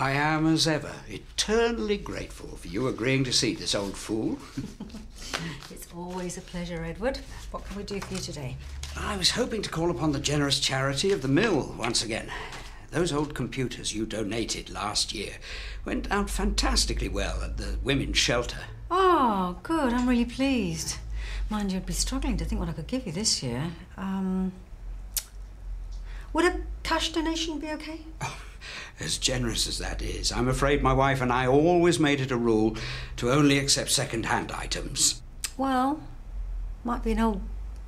I am, as ever, eternally grateful for you agreeing to see this old fool. It's always a pleasure, Edward. What can we do for you today? I was hoping to call upon the generous charity of the mill once again. Those old computers you donated last year went out fantastically well at the women's shelter. Oh, good. I'm really pleased. Mind you, I'd be struggling to think what I could give you this year. Would a cash donation be okay? Oh, as generous as that is, I'm afraid my wife and I always made it a rule to only accept second-hand items. Well, might be an old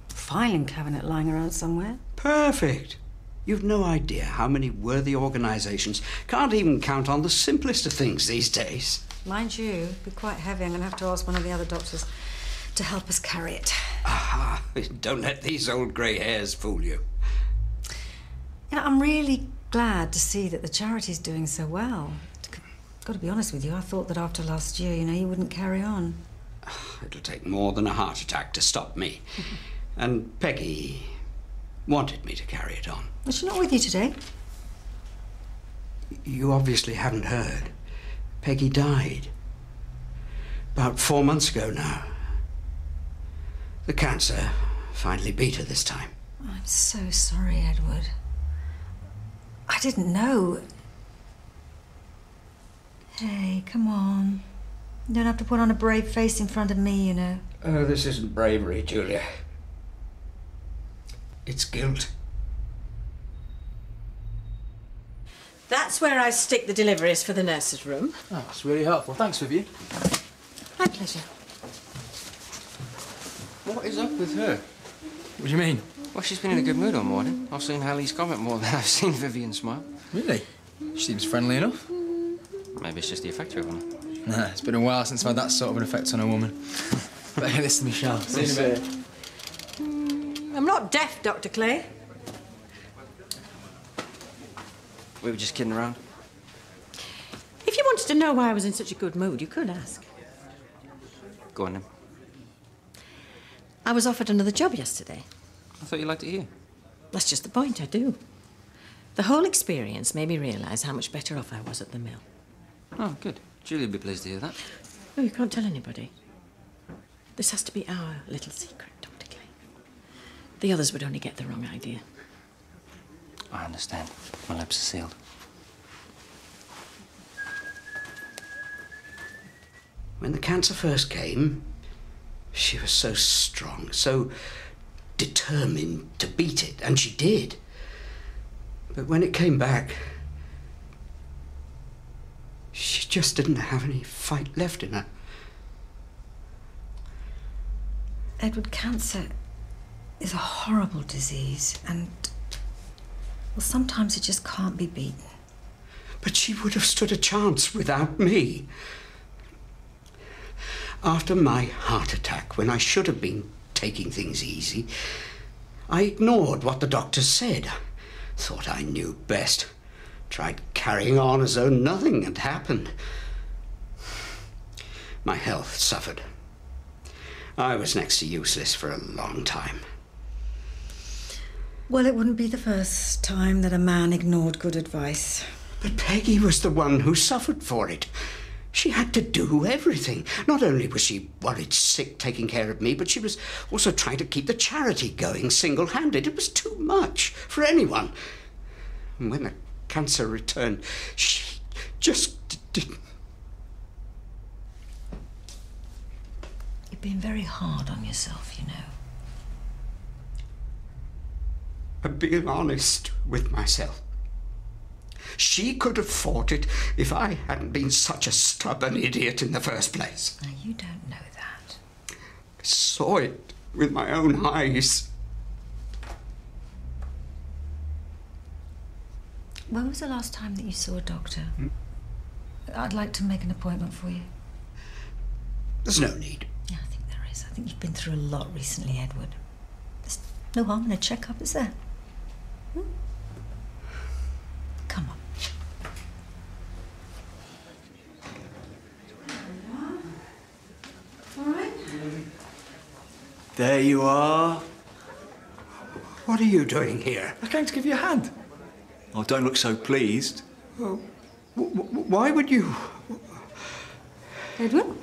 filing cabinet lying around somewhere. Perfect. You've no idea how many worthy organisations can't even count on the simplest of things these days. Mind you, it'd be quite heavy. I'm going to have to ask one of the other doctors to help us carry it. Ah, don't let these old grey hairs fool you. You know, I'm really glad to see that the charity's doing so well. Got to be honest with you, I thought that after last year, you wouldn't carry on. It'll take more than a heart attack to stop me. And Peggy wanted me to carry it on. Was she not with you today? You obviously haven't heard. Peggy died. About 4 months ago now. The cancer finally beat her this time. I'm so sorry, Edward. I didn't know. Hey, come on. You don't have to put on a brave face in front of me, you know. Oh, this isn't bravery, Julia. It's guilt. That's where I stick the deliveries for the nurse's room. Oh, that's really helpful. Thanks, Vivian. My pleasure. What is up with her? What do you mean? Well, she's been in a good mood all morning. I've seen Hallie's comment more than I've seen Vivian smile. Really? She seems friendly enough. Maybe it's just the effect you're having. Nah, it's been a while since I've had that sort of an effect on a woman. Better listen to me, Charles. See you in a bit. I'm not deaf, Dr. Clay. We were just kidding around. If you wanted to know why I was in such a good mood, you could ask. Go on, then. I was offered another job yesterday. I thought you'd like to hear. That's just the point, I do. The whole experience made me realise how much better off I was at the mill. Oh, good. Julia'd be pleased to hear that. Oh, you can't tell anybody. This has to be our little secret, Dr. Clay. The others would only get the wrong idea. I understand. My lips are sealed. When the cancer first came, she was so strong, so determined to beat it, and she did. But when it came back, she just didn't have any fight left in her. Edward, cancer is a horrible disease, and, well, sometimes it just can't be beaten. But she would have stood a chance without me. After my heart attack, when I should have been taking things easy, I ignored what the doctors said. Thought I knew best. Tried carrying on as though nothing had happened. My health suffered. I was next to useless for a long time. Well, it wouldn't be the first time that a man ignored good advice. But Peggy was the one who suffered for it. She had to do everything. Not only was she worried sick taking care of me, but she was also trying to keep the charity going single-handed. It was too much for anyone. And when the cancer returned, she just didn't. You've been very hard on yourself, you know. I'm being honest with myself. She could have fought it if I hadn't been such a stubborn idiot in the first place. Now, you don't know that. I saw it with my own eyes. When was the last time that you saw a doctor? I'd like to make an appointment for you. There's no need. Yeah, I think there is. I think you've been through a lot recently, Edward. There's no harm in a checkup, is there? Come on. All right. There you are. What are you doing here? I came to give you a hand. Oh, don't look so pleased. Oh, Why would you... Edwin?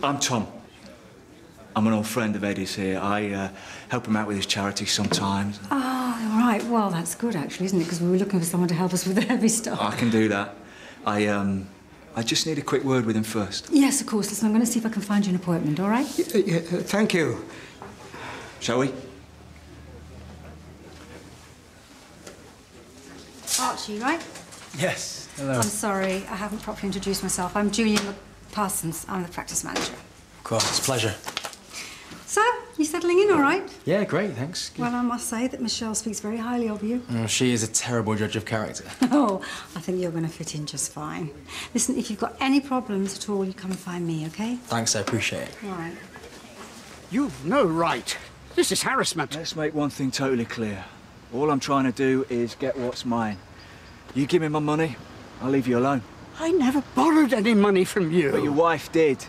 I'm Tom. I'm an old friend of Eddie's here. I help him out with his charity sometimes. Oh, right. Well, that's good, actually, isn't it? Because we were looking for someone to help us with the heavy stuff. I can do that. I just need a quick word with him first. Yes, of course. Listen, I'm going to see if I can find you an appointment, all right? Thank you. Shall we? Archie, right? Yes. Hello. I'm sorry, I haven't properly introduced myself. I'm Julia Parsons. I'm the practice manager. Of course, it's a pleasure. So, you settling in all right? Yeah, great, thanks. Well, I must say that Michelle speaks very highly of you. Oh, she is a terrible judge of character. Oh, I think you're going to fit in just fine. Listen, if you've got any problems at all, you come and find me, OK? Thanks, I appreciate it. All right. You've no right. This is harassment. Let's make one thing totally clear. All I'm trying to do is get what's mine. You give me my money, I'll leave you alone. I never borrowed any money from you. But your wife did.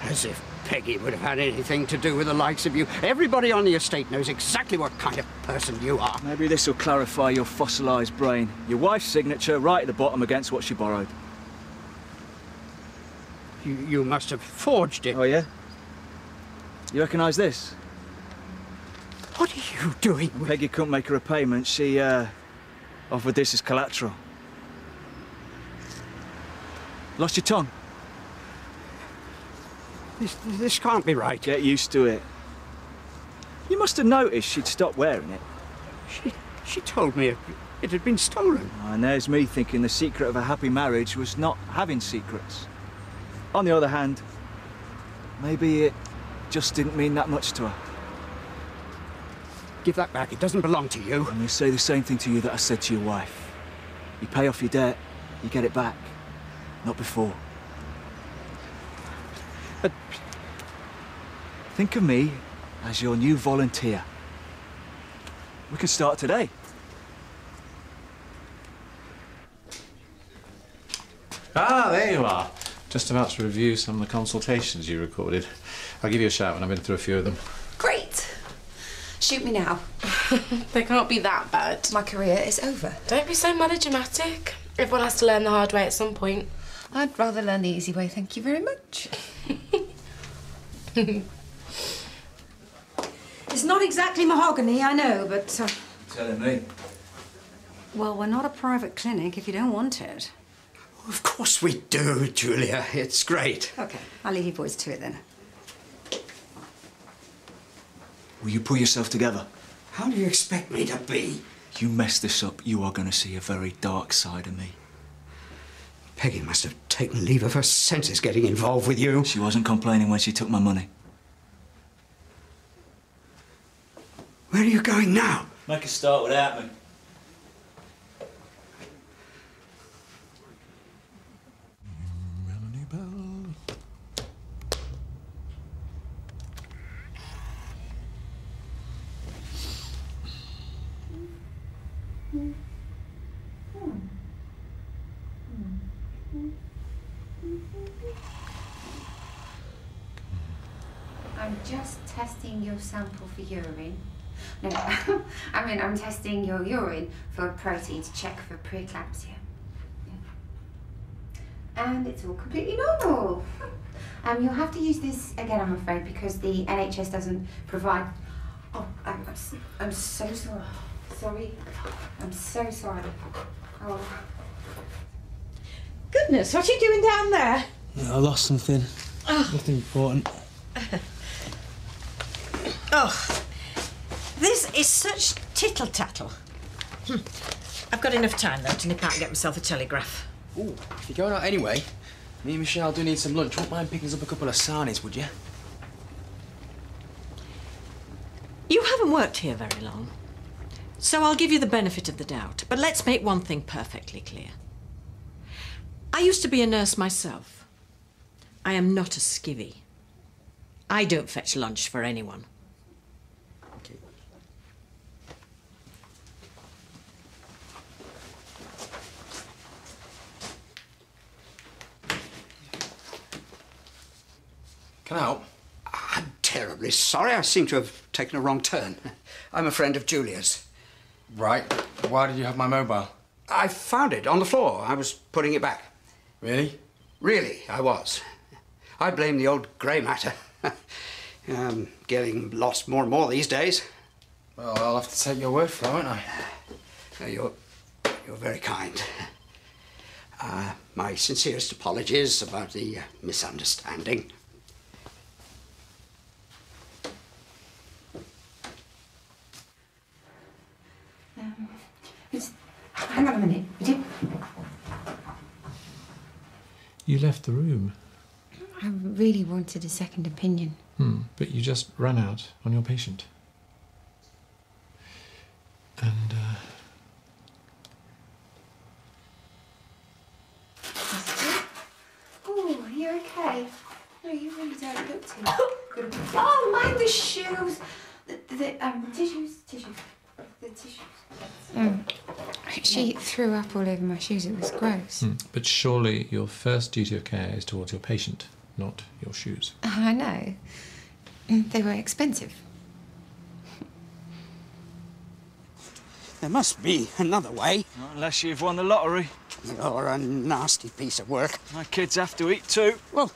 As if Peggy would have had anything to do with the likes of you. Everybody on the estate knows exactly what kind of person you are. Maybe this will clarify your fossilised brain. Your wife's signature right at the bottom against what she borrowed. You must have forged it. Oh, yeah? You recognise this? What are you doing with... Peggy couldn't make her a payment. She, offered this as collateral. Lost your tongue? This can't be right. Get used to it. You must have noticed she'd stopped wearing it. She told me it had been stolen. And there's me thinking the secret of a happy marriage was not having secrets. On the other hand, maybe it just didn't mean that much to her. Give that back. It doesn't belong to you. I'm going to say the same thing to you that I said to your wife. You pay off your debt, you get it back. Not before. But... Think of me as your new volunteer. We can start today. Ah, there you are. Just about to review some of the consultations you recorded. I'll give you a shout when I've been through a few of them. Great. Shoot me now. They can't be that bad. My career is over. Don't be so melodramatic. Everyone has to learn the hard way at some point. I'd rather learn the easy way, thank you very much. It's not exactly mahogany, I know, but... Telling me. Well, we're not a private clinic if you don't want it. Of course we do, Julia. It's great. OK, I'll leave you boys to it then. Will you pull yourself together? How do you expect me to be? You mess this up, you are going to see a very dark side of me. Peggy must have taken leave of her senses getting involved with you. She wasn't complaining when she took my money. Where are you going now? Make a start without me. I'm just testing your sample for urine. No, I mean, I'm testing your urine for protein to check for preeclampsia. And it's all completely normal. You'll have to use this again, I'm afraid, because the NHS doesn't provide... Oh, I'm so sorry. Sorry. I'm so sorry. Oh. Goodness, what are you doing down there? I lost something. Oh. Nothing important. Oh, this is such tittle-tattle. I've got enough time, though, to nip out and get myself a telegraph. Ooh, if you're going out anyway, me and Michelle do need some lunch. Won't mind picking us up a couple of sarnies, would you? You haven't worked here very long, so I'll give you the benefit of the doubt. But let's make one thing perfectly clear. I used to be a nurse myself. I am not a skivvy. I don't fetch lunch for anyone. Okay. Can I help? I'm terribly sorry. I seem to have taken a wrong turn. I'm a friend of Julia's. Right. Why did you have my mobile? I found it on the floor. I was putting it back. Really? Really, I was. I blame the old grey matter. Getting lost more and more these days. Well, I'll have to take your word for it, won't I? You're very kind. My sincerest apologies about the misunderstanding. Hang on a minute. You left the room. I really wanted a second opinion. But you just ran out on your patient. And, Oh, you okay? No, you really don't look too good. Oh, mind the shoes. The tissues. The tissues. She threw up all over my shoes. It was gross. but surely your first duty of care is towards your patient, not your shoes. I know. They were expensive. There must be another way. Not unless you've won the lottery. You're a nasty piece of work. My kids have to eat too. Well,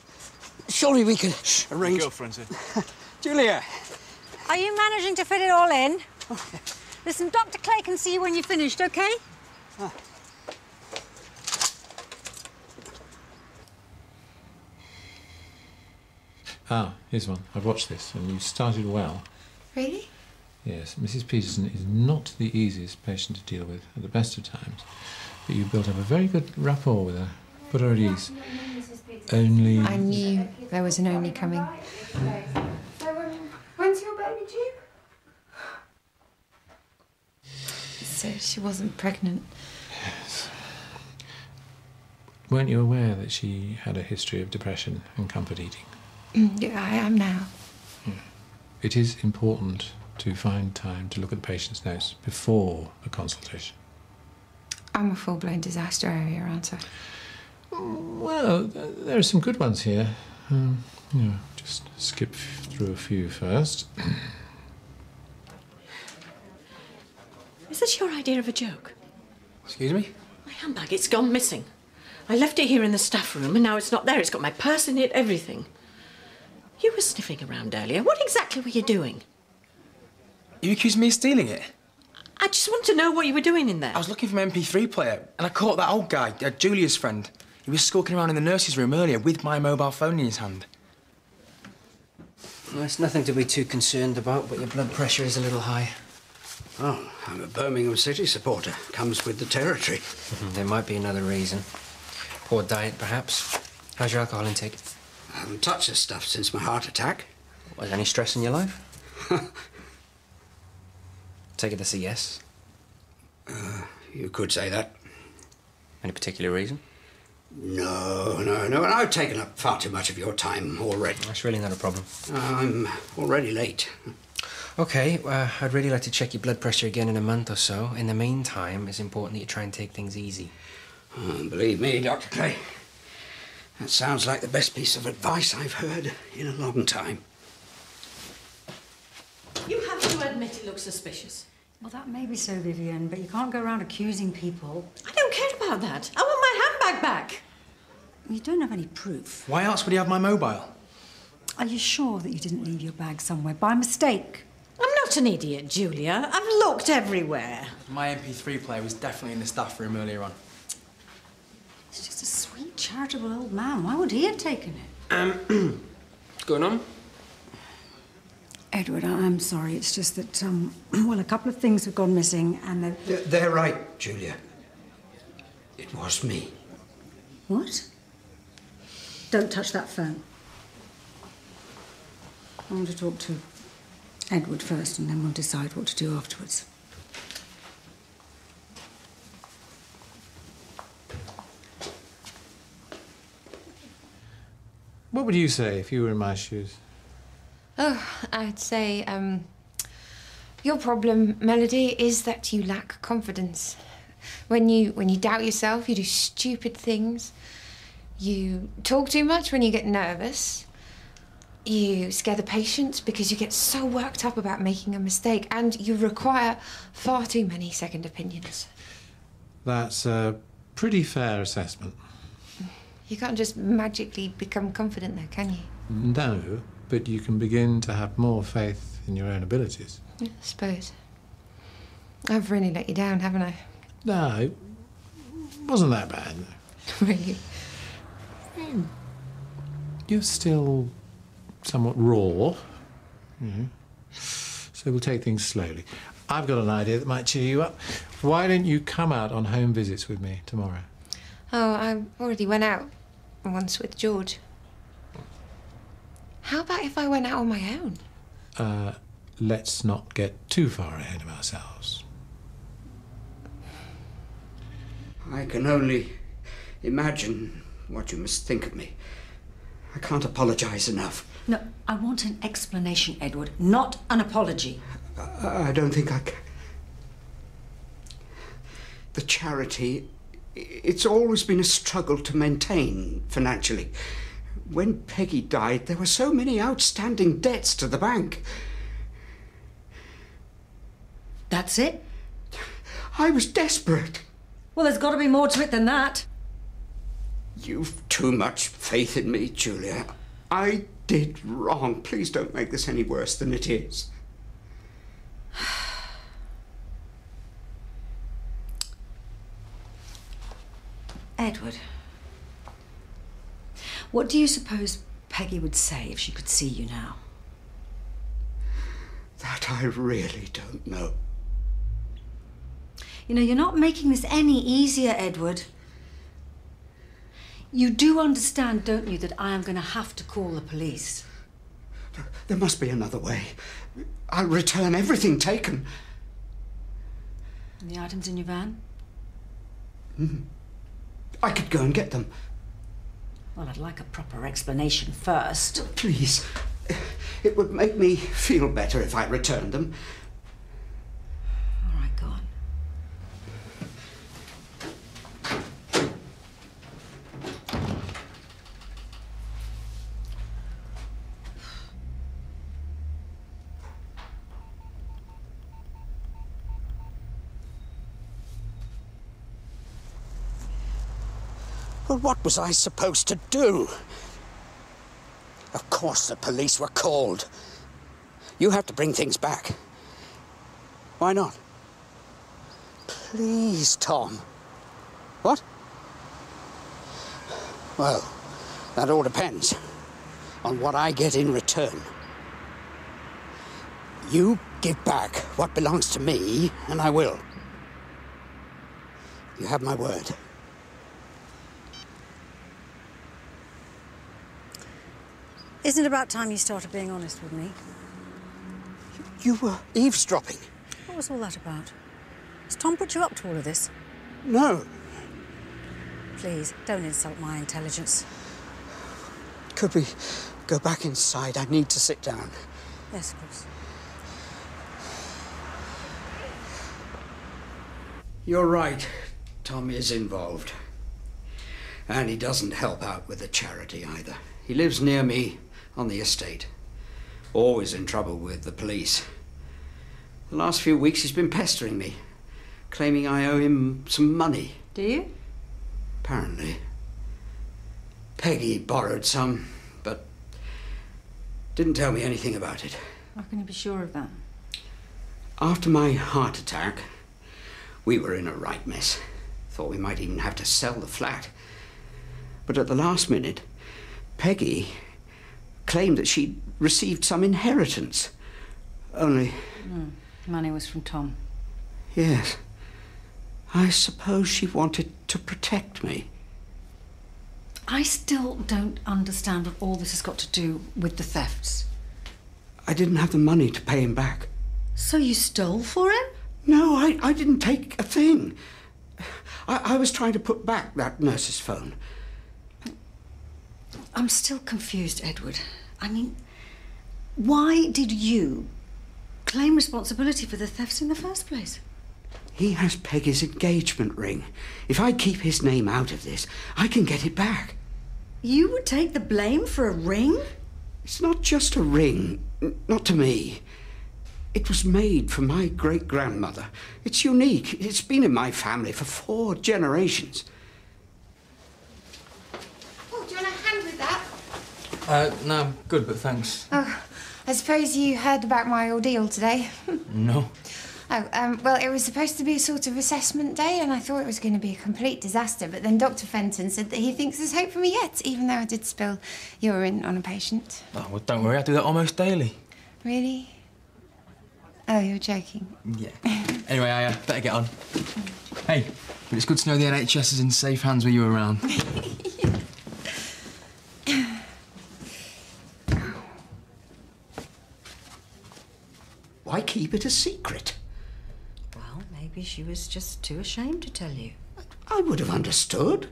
surely we could arrange... My girlfriend's here. Julia! Are you managing to fit it all in? Listen, Dr. Clay can see you when you're finished, OK? Here's one. I've watched this, and you started well. Really? Yes, Mrs. Peterson is not the easiest patient to deal with at the best of times, but you built up a very good rapport with her. Put her at ease. Only... I knew there was an only coming. So, when's your baby due? So she wasn't pregnant. Yes. Weren't you aware that she had a history of depression and comfort eating? Yeah, I am now. It is important to find time to look at the patient's notes before a consultation. I'm a full-blown disaster area, aren't I? Well, there are some good ones here. Just skip through a few first. Is this your idea of a joke? Excuse me? My handbag, it's gone missing. I left it here in the staff room and now it's not there. It's got my purse in it, everything. You were sniffing around earlier. What exactly were you doing? You accused me of stealing it? I just want to know what you were doing in there. I was looking for my MP3 player, and I caught that old guy, Julia's friend. He was skulking around in the nurse's room earlier with my mobile phone in his hand. Well, it's nothing to be too concerned about, but your blood pressure is a little high. Oh, I'm a Birmingham City supporter. Comes with the territory. There might be another reason. Poor diet, perhaps. How's your alcohol intake? I haven't touched this stuff since my heart attack. Was any stress in your life? Take it that's a yes. You could say that. Any particular reason? No. And I've taken up far too much of your time already. That's really not a problem. I'm already late. OK, I'd really like to check your blood pressure again in a month or so. In the meantime, it's important that you try and take things easy. Believe me, Dr. Clay, that sounds like the best piece of advice I've heard in a long time. You have to admit it looks suspicious. Well, that may be so, Vivian, but you can't go around accusing people. I don't care about that. I want my handbag back. You don't have any proof. Why else would he have my mobile? Are you sure that you didn't leave your bag somewhere by mistake? I'm not an idiot, Julia. I've looked everywhere. My MP3 player was definitely in the staff room earlier on. He's just a sweet, charitable old man. Why would he have taken it? What's going on? Edward, I'm sorry. It's just that, well, a couple of things have gone missing and They're right, Julia. It was me. What? Don't touch that phone. I want to talk to Edward first, and then we'll decide what to do afterwards. What would you say if you were in my shoes? Oh, I'd say, your problem, Melody, is that you lack confidence. When you doubt yourself, you do stupid things. You talk too much when you get nervous. You scare the patient because you get so worked up about making a mistake, and you require far too many second opinions. That's a pretty fair assessment. You can't just magically become confident though, can you? No, but you can begin to have more faith in your own abilities. Yeah, I suppose. I've really let you down, haven't I? No, it wasn't that bad. Really? You're still somewhat raw, so we'll take things slowly. I've got an idea that might cheer you up. Why don't you come out on home visits with me tomorrow? Oh, I already went out once with George. How about if I went out on my own? Let's not get too far ahead of ourselves. I can only imagine what you must think of me. I can't apologise enough. No, I want an explanation, Edward, not an apology. I don't think I can. The charity, it's always been a struggle to maintain financially. When Peggy died, there were so many outstanding debts to the bank. That's it? I was desperate. Well, there's got to be more to it than that. You've too much faith in me, Julia. I did wrong. Please don't make this any worse than it is. Edward, what do you suppose Peggy would say if she could see you now? That I really don't know. You know, you're not making this any easier, Edward. You do understand, don't you, that I am going to have to call the police? There must be another way. I'll return everything taken. And the items in your van? I could go and get them. Well, I'd like a proper explanation first. Please. It would make me feel better if I returned them. All right, go on. Well, what was I supposed to do? Of course the police were called. You have to bring things back. Why not? Please, Tom. What? Well, that all depends on what I get in return. You give back what belongs to me, and I will. You have my word. Isn't it about time you started being honest with me? You were eavesdropping. What was all that about? Has Tom put you up to all of this? No. Please, don't insult my intelligence. Could we go back inside? I need to sit down. Yes, of course. You're right. Tom is involved. And he doesn't help out with the charity either. He lives near me on the estate. Always in trouble with the police. The last few weeks he's been pestering me, claiming I owe him some money. Do you? Apparently. Peggy borrowed some, but didn't tell me anything about it. How can you be sure of that? After my heart attack, we were in a right mess. Thought we might even have to sell the flat. But at the last minute, Peggy claimed that she'd received some inheritance. Only... Money was from Tom. Yes. I suppose she wanted to protect me. I still don't understand what all this has got to do with the thefts. I didn't have the money to pay him back. So you stole for him? No, I didn't take a thing. I was trying to put back that nurse's phone. I'm still confused, Edward. I mean, why did you claim responsibility for the thefts in the first place? He has Peggy's engagement ring. If I keep his name out of this, I can get it back. You would take the blame for a ring? It's not just a ring. Not to me. It was made for my great-grandmother. It's unique. It's been in my family for 4 generations. Oh, do you want a hand with that? No, I'm good, but thanks. Oh, I suppose you heard about my ordeal today. No. Oh, well, it was supposed to be a sort of assessment day, and I thought it was going to be a complete disaster, but then Dr. Fenton said that he thinks there's hope for me yet, even though I did spill urine on a patient. Oh, well, don't worry, I do that almost daily. Really? Oh, you're joking. Yeah. Anyway, I better get on. Hey, but it's good to know the NHS is in safe hands with you around. Why keep it a secret? Well, maybe she was just too ashamed to tell you. I would have understood.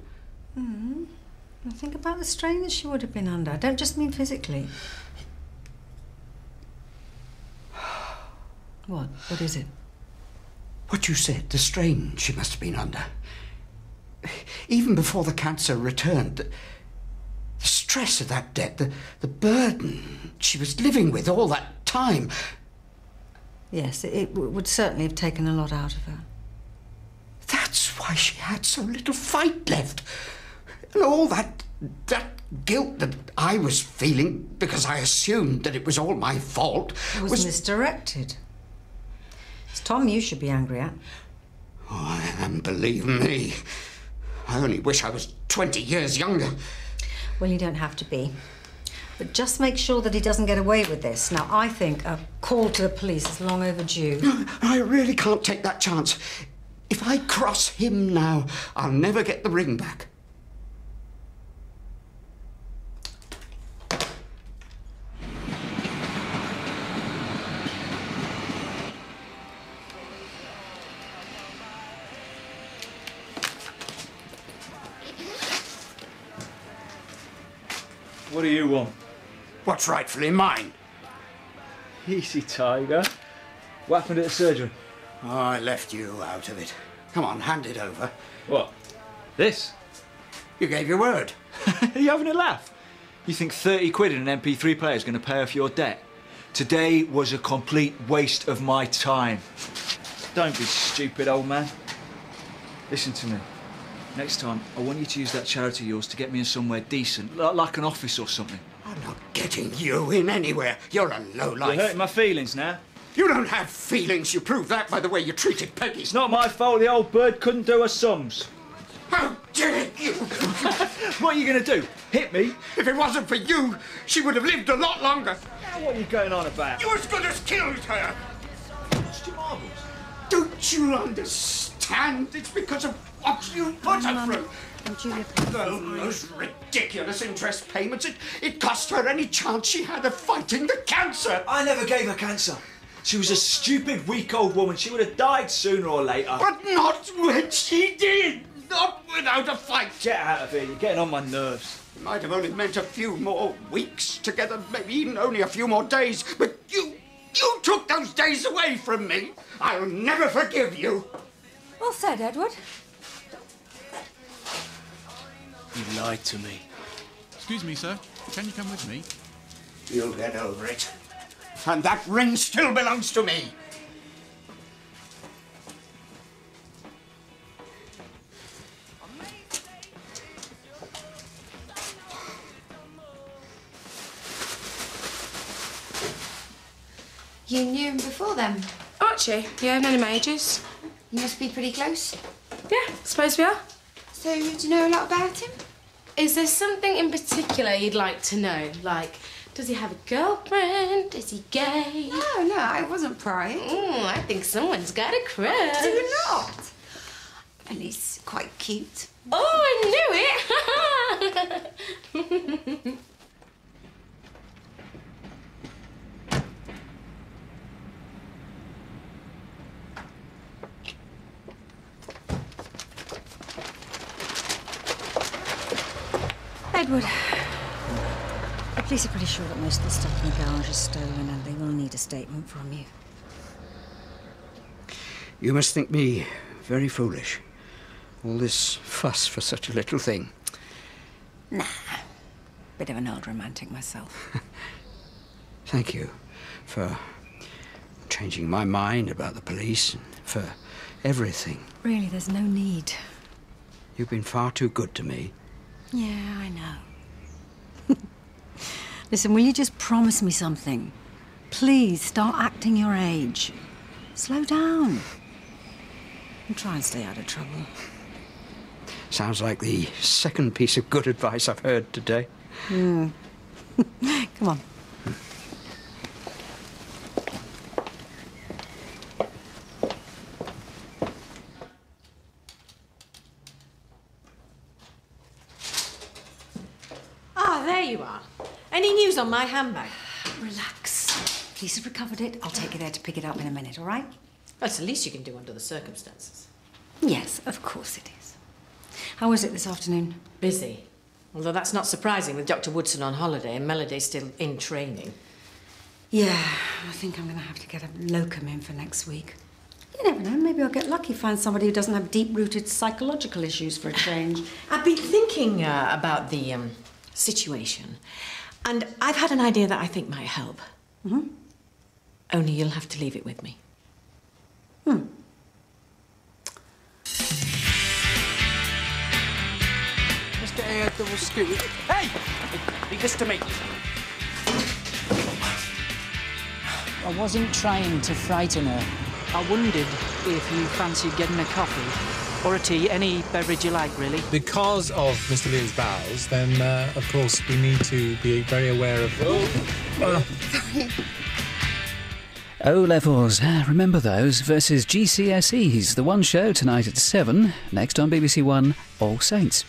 Think about the strain that she would have been under. I don't just mean physically. What? What is it? What you said, the strain she must have been under. Even before the cancer returned, the stress of that debt, the burden she was living with all that time. Yes, it would certainly have taken a lot out of her. That's why she had so little fight left. And all that guilt that I was feeling because I assumed that it was all my fault It was misdirected. It's Tom you should be angry at. Oh, I am, believe me. I only wish I was 20 years younger. Well, you don't have to be. But just make sure that he doesn't get away with this. Now, I think a call to the police is long overdue. I really can't take that chance. If I cross him now, I'll never get the ring back. What do you want? What's rightfully mine? Easy, Tiger. What happened at the surgery? Oh, I left you out of it. Come on, hand it over. What? This? You gave your word. Are you having a laugh? You think 30 quid in an MP3 player is going to pay off your debt? Today was a complete waste of my time. Don't be stupid, old man. Listen to me. Next time, I want you to use that charity of yours to get me in somewhere decent, like an office or something. I'm not getting you in anywhere. You're a lowlife. You're hurting my feelings now. You don't have feelings. You prove that by the way you treated Peggy. It's not my fault the old bird couldn't do her sums. How dare you! What are you going to do? Hit me? If it wasn't for you, she would have lived a lot longer. Now what are you going on about? You as good as killed her. Lost your marbles. Don't you understand? It's because of what you put her through. Julia, Those ridiculous interest payments. It cost her any chance she had of fighting the cancer. I never gave her cancer. She was a stupid, weak old woman. She would have died sooner or later. But not when she did. Not without a fight. Get out of here. You're getting on my nerves. It might have only meant a few more weeks together, maybe even only a few more days. But you took those days away from me. I'll never forgive you. Well said, Edward. You lied to me. Excuse me, sir. Can you come with me? You'll get over it. And that ring still belongs to me. You knew him before then? Archie? Yeah, I've known him ages. You must be pretty close. Yeah, suppose we are. So, do you know a lot about him? Is there something in particular you'd like to know? Like, does he have a girlfriend? Is he gay? No, I wasn't prying. I think someone's got a crush. Do not. And he's quite cute. Oh, I knew it! Edward, the police are pretty sure that most of the stuff in the garage is stolen and they will need a statement from you. You must think me very foolish. All this fuss for such a little thing. Nah. Bit of an old romantic myself. Thank you for changing my mind about the police and for everything. Really, there's no need. You've been far too good to me. Yeah, I know. Listen, will you just promise me something? Please, start acting your age. Slow down. And try and stay out of trouble. Sounds like the second piece of good advice I've heard today. Come on. Ah, there you are. Any news on my handbag? Relax. Police have recovered it. I'll take you there to pick it up in a minute, all right? That's the least you can do under the circumstances. Yes, of course it is. How was it this afternoon? Busy. Although that's not surprising with Dr. Woodson on holiday and Melody still in training. Yeah, I think I'm going to have to get a locum in for next week. You never know, maybe I'll get lucky, find somebody who doesn't have deep-rooted psychological issues for a change. I've been thinking about the situation, and I've had an idea that I think might help. Mm-hmm. Only you'll have to leave it with me. Mr. Air double scoop. Hey! Leave this to me. I wasn't trying to frighten her. I wondered if you fancied getting a coffee or a tea, any beverage you like, really. Because of Mr. Lear's bowels, then, of course, we need to be very aware of... O-levels, remember those, versus GCSEs, the One Show tonight at 7, next on BBC One, All Saints.